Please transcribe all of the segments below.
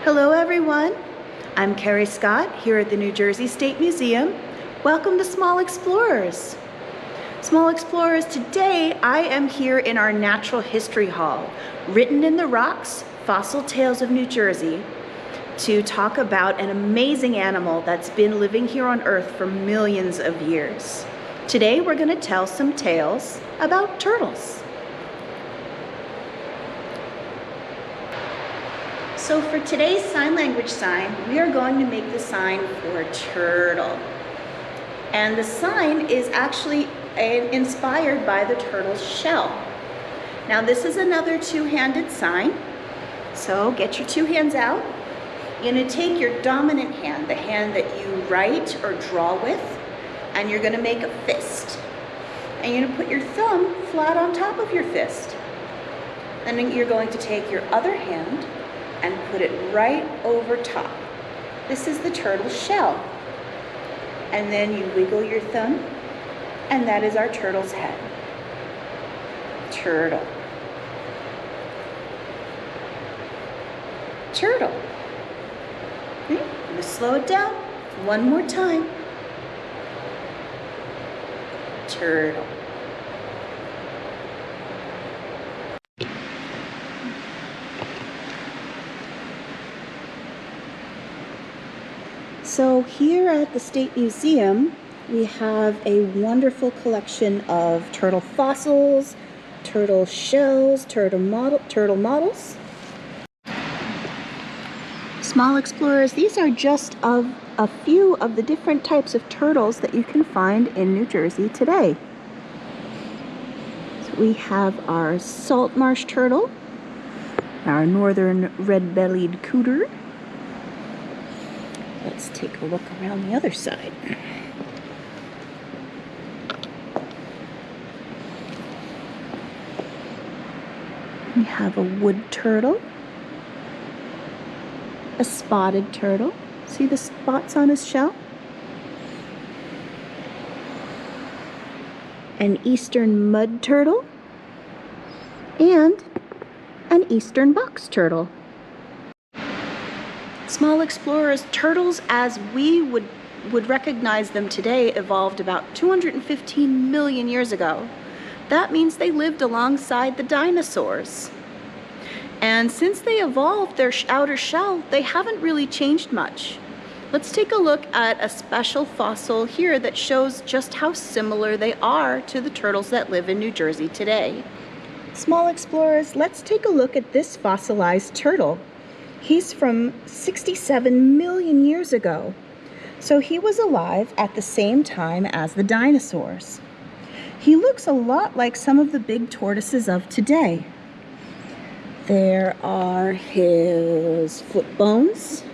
Hello everyone, I'm Carrie Scott here at the New Jersey State Museum. Welcome to Small Explorers. Small Explorers, today I am here in our Natural History Hall, Written in the Rocks, Fossil Tales of New Jersey, to talk about an amazing animal that's been living here on Earth for millions of years. Today we're going to tell some tales about turtles. So for today's sign language sign, we are going to make the sign for turtle. And the sign is actually inspired by the turtle's shell. Now this is another two-handed sign. So get your two hands out. You're going to take your dominant hand, the hand that you write or draw with, and you're going to make a fist. And you're going to put your thumb flat on top of your fist. Then you're going to take your other hand and put it right over top. This is the turtle shell. And then you wiggle your thumb, and that is our turtle's head. Turtle. Turtle. I'm going to slow it down one more time. Turtle. So here at the State Museum, we have a wonderful collection of turtle fossils, turtle shells, turtle models. Small Explorers, these are just a few of the different types of turtles that you can find in New Jersey today. So we have our salt marsh turtle, our northern red-bellied cooter. Let's take a look around the other side. We have a wood turtle, a spotted turtle. See the spots on his shell? An eastern mud turtle, and an eastern box turtle. Small Explorers, turtles as we would recognize them today evolved about 215 million years ago. That means they lived alongside the dinosaurs. And since they evolved their outer shell, they haven't really changed much. Let's take a look at a special fossil here that shows just how similar they are to the turtles that live in New Jersey today. Small Explorers, let's take a look at this fossilized turtle. He's from 67 million years ago. So he was alive at the same time as the dinosaurs. He looks a lot like some of the big tortoises of today. There are his foot bones.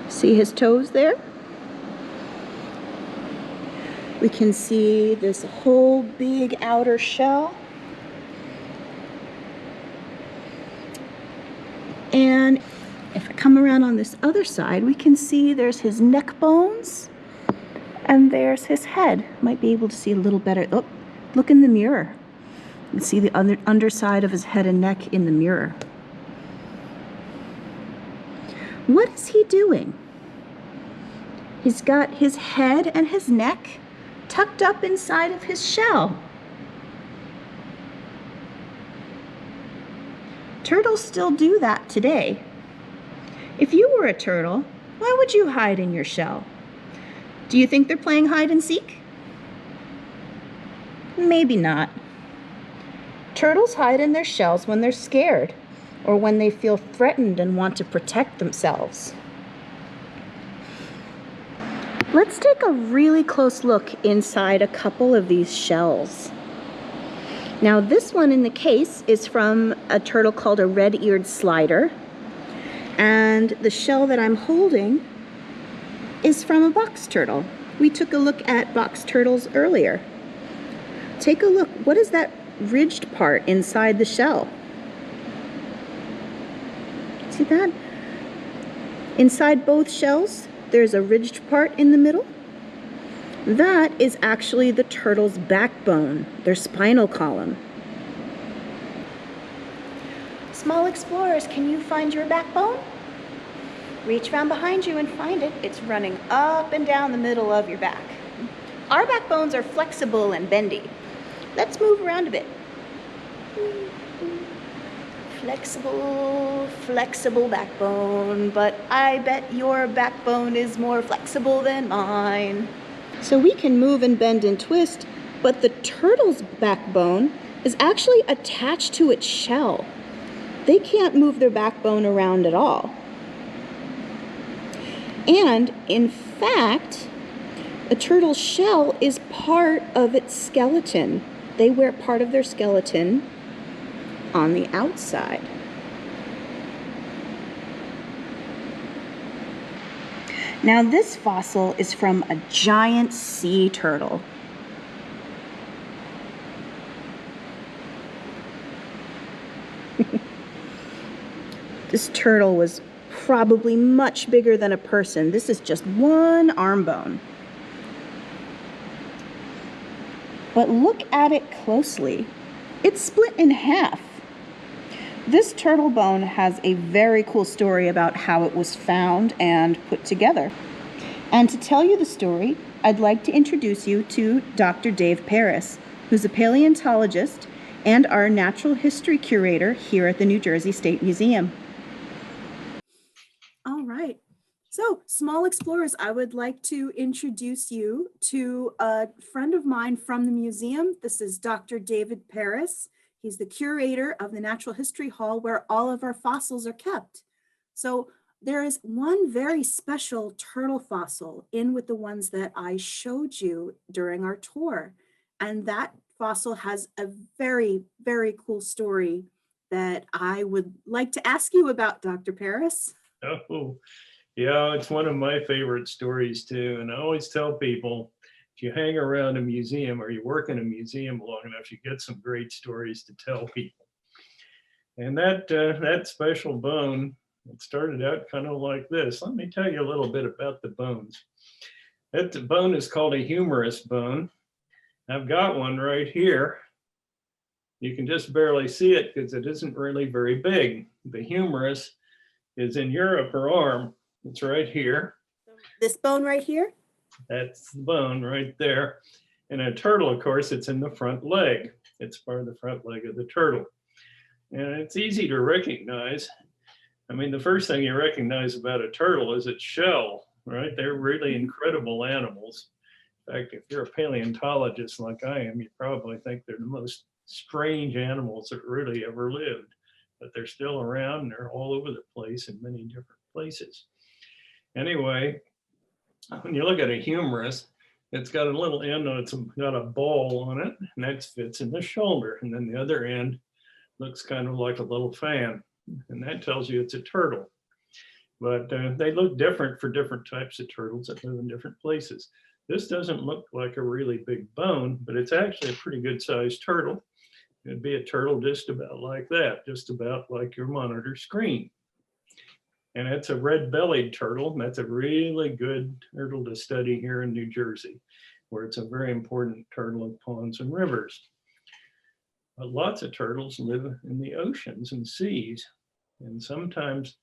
See his toes there? We can see this whole big outer shell. And if I come around on this other side, we can see there's his neck bones and there's his head. Might be able to see a little better. Oh, look in the mirror. You can see the underside of his head and neck in the mirror. What is he doing? He's got his head and his neck tucked up inside of his shell. Turtles still do that today. If you were a turtle, why would you hide in your shell? Do you think they're playing hide and seek? Maybe not. Turtles hide in their shells when they're scared or when they feel threatened and want to protect themselves. Let's take a really close look inside a couple of these shells. Now this one in the case is from a turtle called a red-eared slider, and the shell that I'm holding is from a box turtle. We took a look at box turtles earlier. Take a look. What is that ridged part inside the shell? See that? Inside both shells, there's a ridged part in the middle. That is actually the turtle's backbone, their spinal column. Small Explorers, can you find your backbone? Reach around behind you and find it. It's running up and down the middle of your back. Our backbones are flexible and bendy. Let's move around a bit. Flexible, flexible backbone, but I bet your backbone is more flexible than mine. So we can move and bend and twist, but the turtle's backbone is actually attached to its shell. They can't move their backbone around at all. And in fact, a turtle's shell is part of its skeleton. They wear part of their skeleton on the outside. Now this fossil is from a giant sea turtle. This turtle was probably much bigger than a person. This is just one arm bone. But look at it closely. It's split in half. This turtle bone has a very cool story about how it was found and put together. And to tell you the story, I'd like to introduce you to Dr. Dave Paris, who's a paleontologist and our natural history curator here at the New Jersey State Museum. All right. So, small explorers, I would like to introduce you to a friend of mine from the museum. This is Dr. David Paris. He's the curator of the Natural History Hall where all of our fossils are kept. So there is one very special turtle fossil in with the ones that I showed you during our tour. And that fossil has a very, very cool story that I would like to ask you about, Dr. Paris. Oh, yeah, it's one of my favorite stories too. And I always tell people, if you hang around a museum or you work in a museum long enough, you get some great stories to tell people. And that special bone, it started out kind of like this. Let me tell you a little bit about the bones. That bone is called a humerus bone. I've got one right here. You can just barely see it because it isn't really very big. The humerus is in your upper arm. It's right here. This bone right here? That's the bone right there. And a turtle, of course, it's in the front leg. It's part of the front leg of the turtle. And it's easy to recognize. I mean, the first thing you recognize about a turtle is its shell, right? They're really incredible animals. In fact, if you're a paleontologist like I am, you probably think they're the most strange animals that really ever lived. But they're still around and they're all over the place in many different places. Anyway, when you look at a humerus, it's got a little end on it, it's got a ball on it, and that fits in the shoulder. And then the other end looks kind of like a little fan, and that tells you it's a turtle. But they look different for different types of turtles that live in different places. This doesn't look like a really big bone, but it's actually a pretty good sized turtle. It'd be a turtle just about like that, just about like your monitor screen. And it's a red-bellied turtle. That's a really good turtle to study here in New Jersey, where it's a very important turtle in ponds and rivers. But lots of turtles live in the oceans and seas. And sometimes,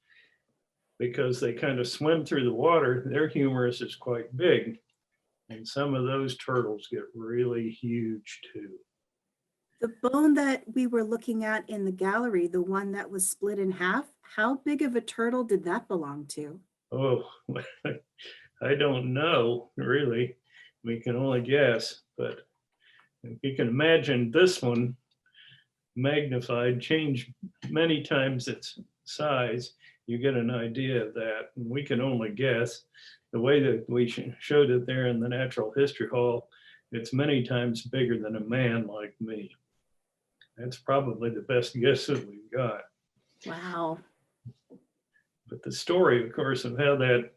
because they kind of swim through the water, their humerus is quite big. And some of those turtles get really huge too. The bone that we were looking at in the gallery, the one that was split in half, how big of a turtle did that belong to? Oh, I don't know, really. We can only guess, but if you can imagine this one magnified, changed many times its size, you get an idea of that. And we can only guess. The way that we showed it there in the Natural History Hall, it's many times bigger than a man like me. That's probably the best guess that we've got. Wow. But the story, of course, of how that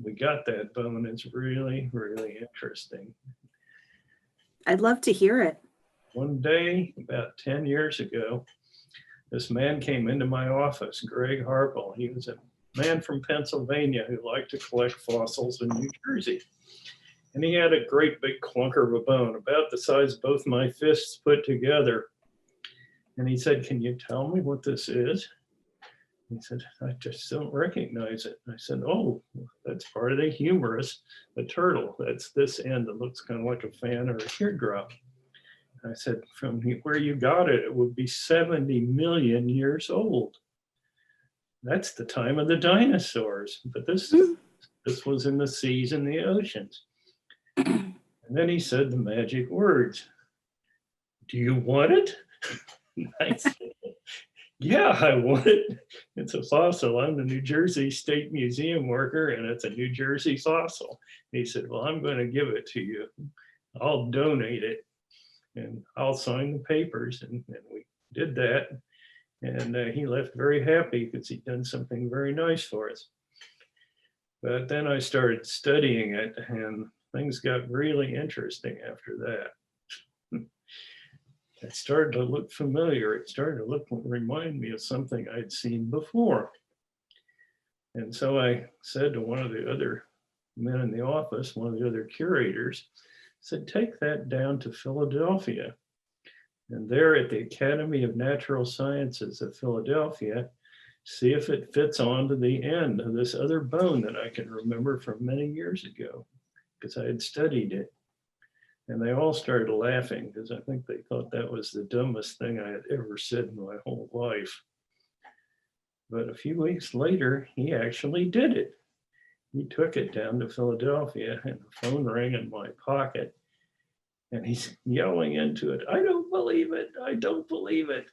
we got that bone is really, really interesting. I'd love to hear it. One day, about 10 years ago, this man came into my office, Greg Harple. He was a man from Pennsylvania who liked to collect fossils in New Jersey. And he had a great big clunker of a bone, about the size of both my fists put together. And he said, "Can you tell me what this is?" He said, I just don't recognize it. I said, oh, that's part of the humerus, the turtle. That's this end that looks kind of like a fan or a teardrop. I said, from where you got it, it would be 70 million years old. That's the time of the dinosaurs. But this was in the seas and the oceans. And then he said the magic words. Do you want it? I said, yeah, I want it. It's a fossil. I'm the New Jersey State Museum worker, and it's a New Jersey fossil. He said, well, I'm going to give it to you. I'll donate it, and I'll sign the papers. And we did that. And he left very happy because he'd done something very nice for us. But then I started studying it, and things got really interesting after that. It started to look familiar. It started to remind me of something I'd seen before. And so I said to one of the other men in the office, one of the other curators, said, take that down to Philadelphia. And there at the Academy of Natural Sciences of Philadelphia, see if it fits onto the end of this other bone that I can remember from many years ago, because I had studied it. And they all started laughing because I think they thought that was the dumbest thing I had ever said in my whole life. But a few weeks later, he actually did it. He took it down to Philadelphia, and the phone rang in my pocket. And he's yelling into it, I don't believe it. I don't believe it.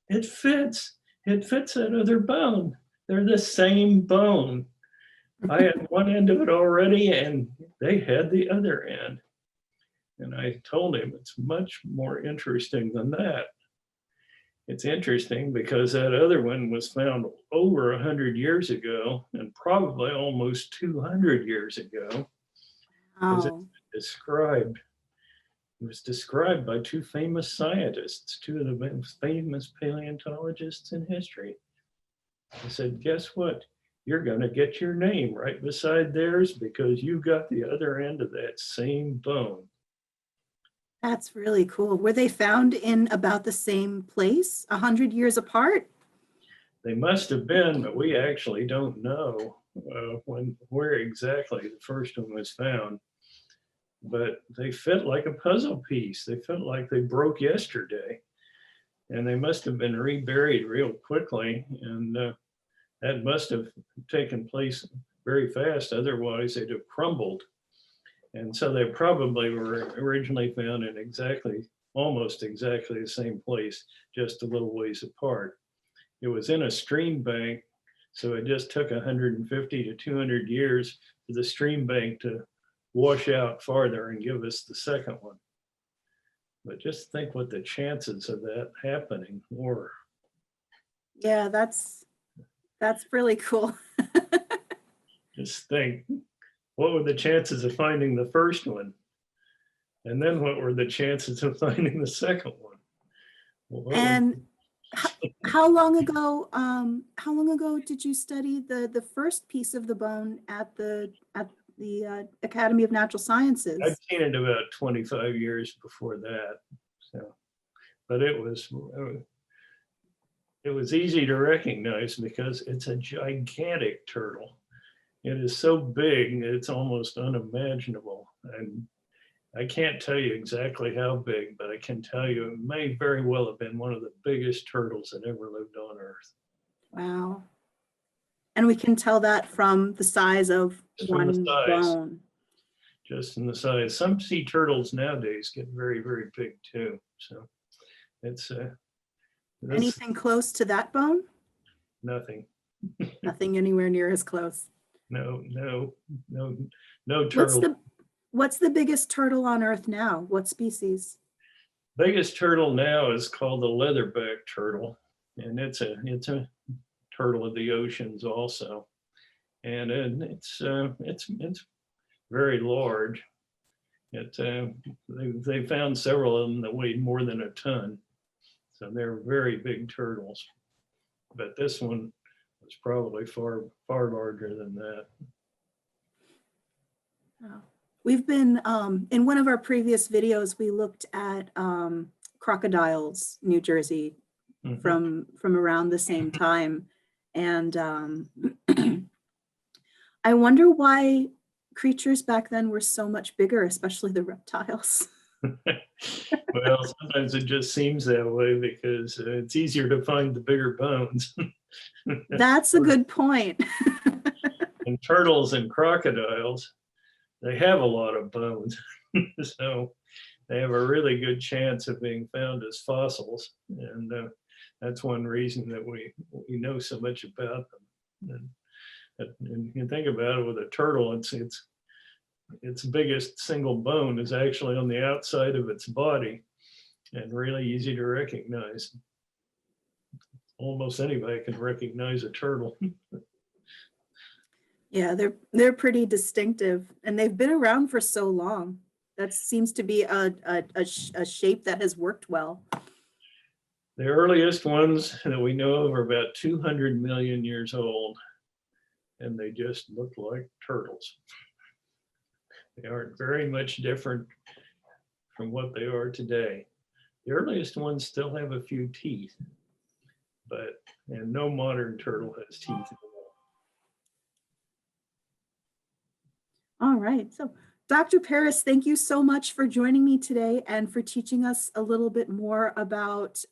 It fits. It fits that other bone. They're the same bone. I had one end of it already, and they had the other end. And I told him it's much more interesting than that. It's interesting because that other one was found over 100 years ago and probably almost 200 years ago. Oh. It was described by two famous scientists, two of the most famous paleontologists in history. I said, guess what? You're going to get your name right beside theirs because you got the other end of that same bone. That's really cool. Were they found in about the same place, 100 years apart? They must have been, but we actually don't know where exactly the first one was found. But they fit like a puzzle piece. They fit like they broke yesterday. And they must have been reburied real quickly. And that must have taken place very fast. Otherwise, they'd have crumbled. And so they probably were originally found in almost exactly the same place, just a little ways apart. It was in a stream bank, so it just took 150 to 200 years for the stream bank to wash out farther and give us the second one. But just think what the chances of that happening were. Yeah, that's really cool. Just think, what were the chances of finding the first one? And then what were the chances of finding the second one? Well, And how long ago did you study the first piece of the bone at the Academy of Natural Sciences? I'd seen it about 25 years before that. So, but it was easy to recognize because it's a gigantic turtle. It is so big, it's almost unimaginable. And I can't tell you exactly how big, but I can tell you it may very well have been one of the biggest turtles that ever lived on Earth. Wow. And we can tell that from the size of one bone. Just in the size. Some sea turtles nowadays get very, very big too. So it's anything close to that bone? Nothing. Nothing anywhere near as close. No turtle. What's the biggest turtle on Earth now? What species? Biggest turtle now is called the leatherback turtle, and it's a turtle of the oceans also, and it's very large. They found several of them that weighed more than a ton, so they're very big turtles. But this one was probably far larger than that. Oh. We've been, in one of our previous videos, we looked at crocodiles, New Jersey, from around the same time. And I wonder why creatures back then were so much bigger, especially the reptiles. Well, sometimes it just seems that way because it's easier to find the bigger bones. That's a good point. And turtles and crocodiles, they have a lot of bones. So they have a really good chance of being found as fossils. And that's one reason that we know so much about them. And you think about it with a turtle, its biggest single bone is actually on the outside of its body and really easy to recognize. Almost anybody can recognize a turtle. Yeah, they're pretty distinctive, and they've been around for so long. That seems to be a shape that has worked well. The earliest ones that we know of are about 200 million years old, and they just look like turtles. They aren't very much different from what they are today. The earliest ones still have a few teeth, and no modern turtle has teeth at all. All right, so Dr. Paris, thank you so much for joining me today and for teaching us a little bit more about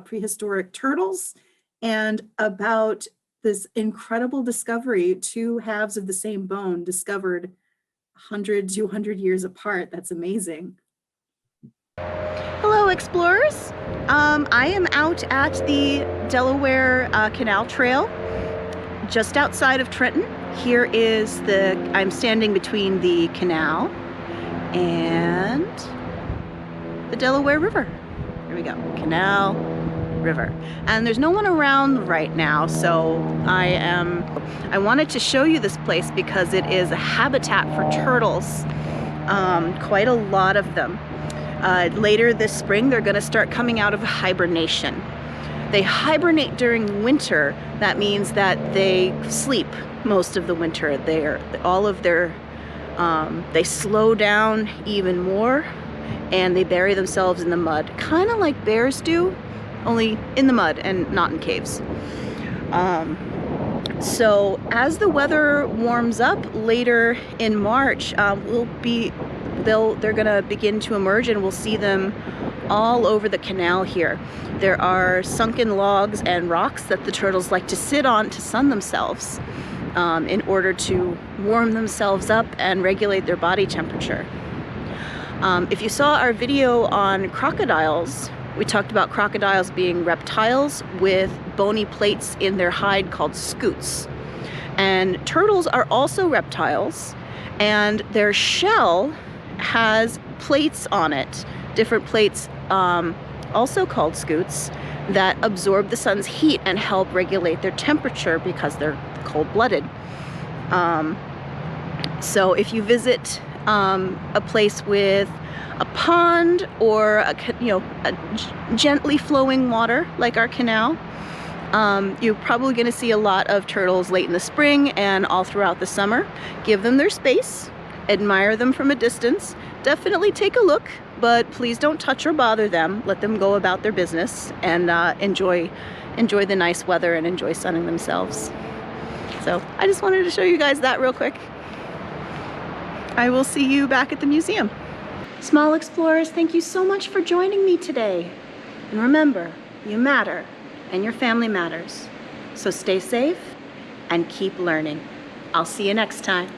prehistoric turtles and about this incredible discovery, two halves of the same bone discovered 100, 200 years apart. That's amazing. Hello, explorers. I am out at the Delaware Canal Trail, just outside of Trenton. Here is I'm standing between the canal and the Delaware River. Here we go, canal, river. And there's no one around right now, so I wanted to show you this place because it is a habitat for turtles, quite a lot of them. Later this spring, they're gonna start coming out of hibernation. They hibernate during winter. That means that they sleep most of the winter. They slow down even more, and they bury themselves in the mud, kind of like bears do, only in the mud and not in caves. So as the weather warms up later in March, they're gonna begin to emerge, and we'll see them all over the canal here. There are sunken logs and rocks that the turtles like to sit on to sun themselves in order to warm themselves up and regulate their body temperature. If you saw our video on crocodiles, we talked about crocodiles being reptiles with bony plates in their hide called scutes. And turtles are also reptiles, and their shell has plates on it, different plates, also called scutes, that absorb the sun's heat and help regulate their temperature because they're cold-blooded. So if you visit a place with a pond or a gently flowing water like our canal, you're probably going to see a lot of turtles late in the spring and all throughout the summer. Give them their space, admire them from a distance, definitely take a look, but please don't touch or bother them. Let them go about their business and enjoy the nice weather and enjoy sunning themselves. So I just wanted to show you guys that real quick. I will see you back at the museum. Small explorers, thank you so much for joining me today. And remember, you matter and your family matters. So stay safe and keep learning. I'll see you next time.